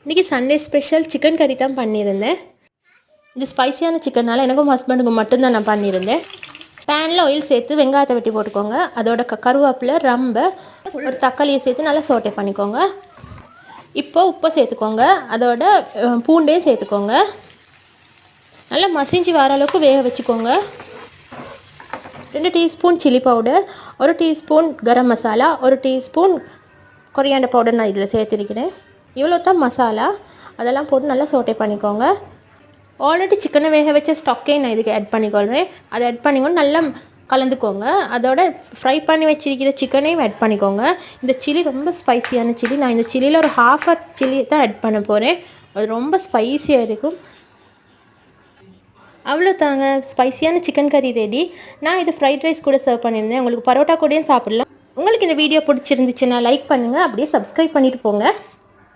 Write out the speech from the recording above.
இன்றைக்கி Sunday special chicken கறி தான் பண்ணியிருந்தேன். இது ஸ்பைசியான சிக்கனால் எனக்கும் ஹஸ்பண்டுக்கும் மட்டும்தான் நான் பண்ணியிருந்தேன். பேனில் ஆயில் சேர்த்து வெங்காயத்தை வெட்டி போட்டுக்கோங்க. அதோட கருவேப்பிலை, ரம்பை, ஒரு தக்காளியை சேர்த்து நல்லா சோட்டை பண்ணிக்கோங்க. இப்போ உப்பை சேர்த்துக்கோங்க. அதோட பூண்டையும் சேர்த்துக்கோங்க. நல்லா மசிஞ்சு வர அளவுக்கு வேக வச்சுக்கோங்க. 2 teaspoon chilli powder, 1 teaspoon garam masala, 1 teaspoon coriander powder நான் இதில் சேர்த்துருக்கிறேன். இவ்வளோ தான் மசாலா. அதெல்லாம் போட்டு நல்லா சோட்டை பண்ணிக்கோங்க. ஆல்ரெடி சிக்கனை வேக வச்ச ஸ்டாக்கே நான் இதுக்கு ஆட் பண்ணிக்கொள்கிறேன். அதை ஆட் பண்ணிக்கொண்டு நல்லா கலந்துக்கோங்க. அதோட ஃப்ரை பண்ணி வச்சிருக்கிற சிக்கனையும் ஆட் பண்ணிக்கோங்க. இந்த சில்லி ரொம்ப ஸ்பைசியான சில்லி. நான் இந்த சில்லியில் ஒரு ½ சில்லி தான் ஆட் பண்ண போகிறேன். அது ரொம்ப ஸ்பைசியாக இருக்கும். அவ்வளோ தாங்க, ஸ்பைசியான சிக்கன் கறி ரெடி. நான் இது ஃப்ரைட் ரைஸ் கூட சர்வ் பண்ணியிருந்தேன். உங்களுக்கு பரோட்டா கூடயும் சாப்பிடலாம். உங்களுக்கு இந்த வீடியோ பிடிச்சிருந்துச்சுன்னா லைக் பண்ணுங்கள். அப்படியே சப்ஸ்கிரைப் பண்ணிவிட்டு போங்க.